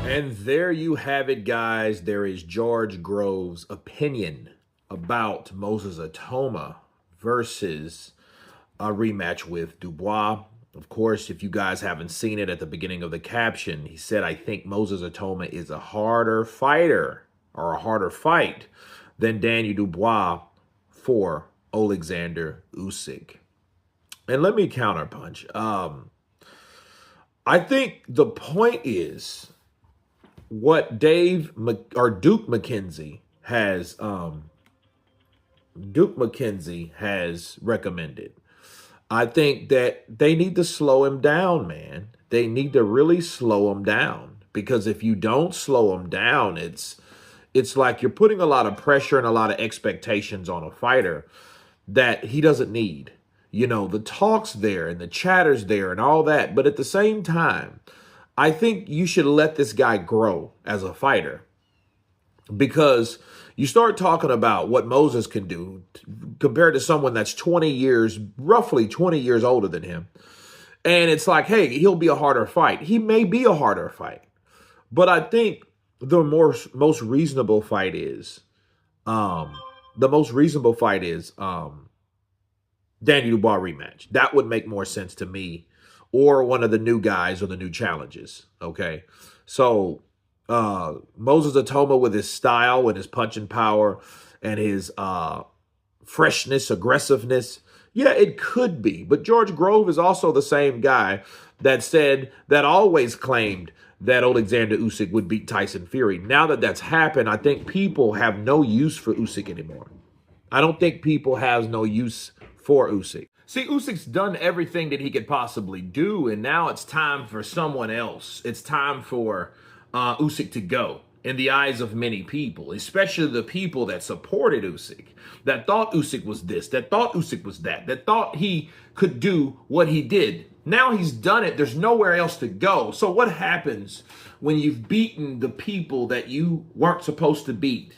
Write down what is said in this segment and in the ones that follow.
And there you have it, guys. There is George Grove's opinion about Moses Itauma versus a rematch with Dubois. Of course, if you guys haven't seen it at the beginning of the caption, he said, I think Moses Itauma is a harder fighter or a harder fight than Daniel Dubois for Alexander Usyk. And let me counterpunch. I think the point is what Duke McKenzie has recommended. I think that they need to slow him down, man. They need to really slow him down, because if you don't slow him down, it's like you're putting a lot of pressure and a lot of expectations on a fighter that he doesn't need. You know, the talk's there and the chatter's there and all that, but at the same time, I think you should let this guy grow as a fighter, because you start talking about what Moses can do compared to someone that's roughly 20 years older than him. And it's like, hey, he'll be a harder fight. He may be a harder fight, but I think the most reasonable fight is Daniel Dubois rematch. That would make more sense to me, or one of the new guys or the new challenges. Okay. So Moses Itauma, with his style, with his punching power and his freshness, aggressiveness, yeah, it could be. But George Grove is also the same guy that always claimed that Alexander Usyk would beat Tyson Fury. Now that that's happened, I think people have no use for Usyk anymore. I don't think people have no use for Usyk. See, Usyk's done everything that he could possibly do, and now it's time for someone else. It's time for Usyk to go in the eyes of many people, especially the people that supported Usyk, that thought Usyk was this, that thought Usyk was that thought he could do what he did. Now he's done it. There's nowhere else to go. So what happens when you've beaten the people that you weren't supposed to beat?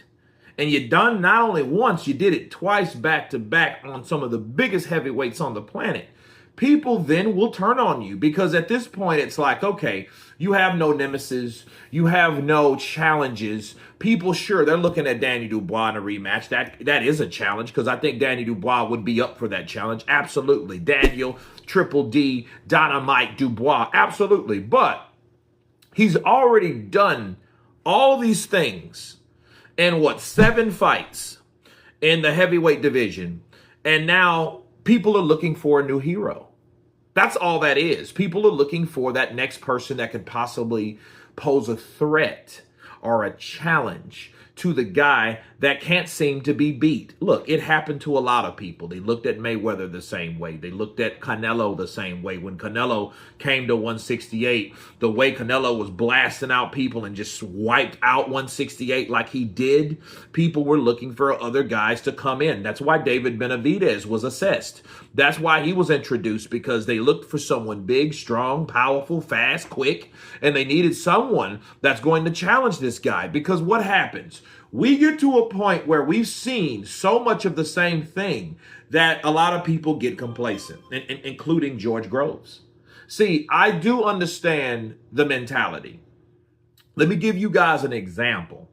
And you done not only once, you did it twice back to back on some of the biggest heavyweights on the planet. People then will turn on you, because at this point it's like, okay, you have no nemesis, you have no challenges. People, sure, they're looking at Daniel Dubois in a rematch. That is a challenge, because I think Daniel Dubois would be up for that challenge. Absolutely. Daniel, Triple D, Dynamite, Dubois, absolutely. But he's already done all these things in 7 fights in the heavyweight division. And now people are looking for a new hero. That's all that is. People are looking for that next person that could possibly pose a threat or a challenge to the guy that can't seem to be beat. Look, it happened to a lot of people. They looked at Mayweather the same way. They looked at Canelo the same way. When Canelo came to 168, the way Canelo was blasting out people and just wiped out 168 like he did, people were looking for other guys to come in. That's why David Benavidez was assessed. That's why he was introduced, because they looked for someone big, strong, powerful, fast, quick, and they needed someone that's going to challenge this guy. Because what happens? We get to a point where we've seen so much of the same thing that a lot of people get complacent, including George Groves. See, I do understand the mentality. Let me give you guys an example.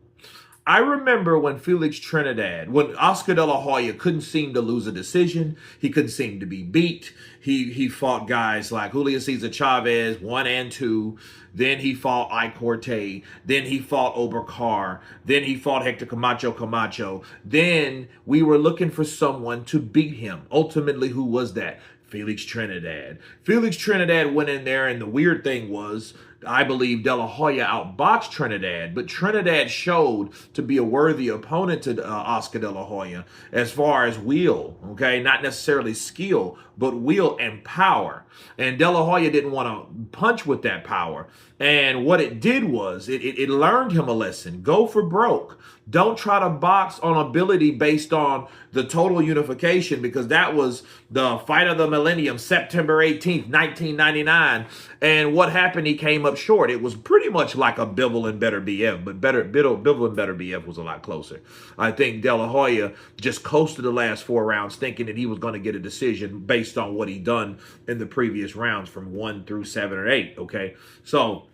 I remember when when Oscar De La Hoya couldn't seem to lose a decision. He couldn't seem to be beat. He fought guys like Julio Cesar Chavez, 1 and 2. Then he fought Corte. Then he fought Oberkar. Then he fought Hector Camacho. Then we were looking for someone to beat him. Ultimately, who was that? Felix Trinidad. Felix Trinidad went in there, and the weird thing was, I believe De La Hoya outboxed Trinidad, but Trinidad showed to be a worthy opponent to Oscar De La Hoya as far as will, okay? Not necessarily skill, but will and power. And De La Hoya didn't want to punch with that power. And what it did was it learned him a lesson. Go for broke. Don't try to box on ability based on the total unification, because that was the fight of the millennium, September 18th, 1999. And what happened? He came up short. It was pretty much like a Bivol and Better BF, but Bivol and Better BF was a lot closer. I think De La Hoya just coasted the last 4 rounds, thinking that he was going to get a decision based on what he done in the previous rounds from 1 through 7 or 8. Okay, so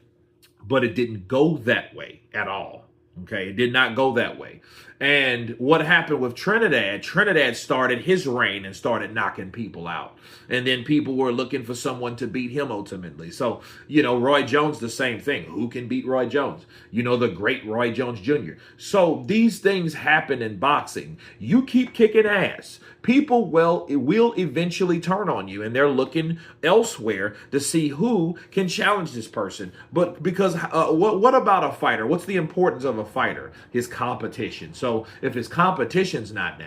but it didn't go that way at all. Okay, it did not go that way. And what happened with Trinidad? Trinidad started his reign and started knocking people out. And then people were looking for someone to beat him ultimately. So, Roy Jones, the same thing. Who can beat Roy Jones? The great Roy Jones Jr. So these things happen in boxing. You keep kicking ass. People will eventually turn on you, and they're looking elsewhere to see who can challenge this person. But because what about a fighter? What's the importance of a fighter? His competition. So if his competition's not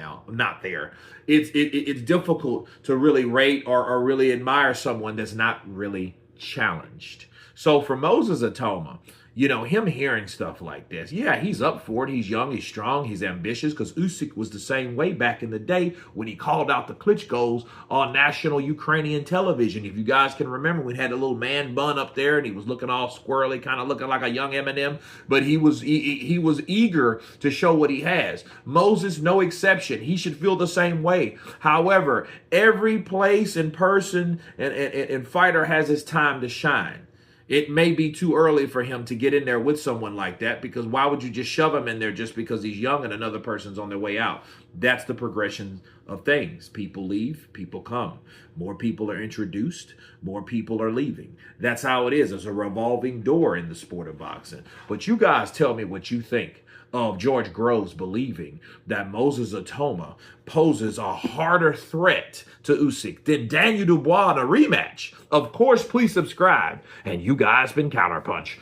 there, it's difficult to really rate or really admire someone that's not really challenged. So for Moses Itauma, him hearing stuff like this, yeah, he's up for it. He's young, he's strong, he's ambitious, because Usyk was the same way back in the day when he called out the Klitschko's on national Ukrainian television. If you guys can remember, we had a little man bun up there, and he was looking all squirrely, kind of looking like a young Eminem, but he was eager to show what he has. Moses, no exception. He should feel the same way. However, every place and person and fighter has his time to shine. It may be too early for him to get in there with someone like that, because why would you just shove him in there just because he's young and another person's on their way out? That's the progression of things. People leave, people come. More people are introduced, more people are leaving. That's how it is. There's a revolving door in the sport of boxing. But you guys tell me what you think of George Groves believing that Moses Itauma poses a harder threat to Usyk than Daniel Dubois in a rematch. Of course, please subscribe. And you guys been Counterpunch.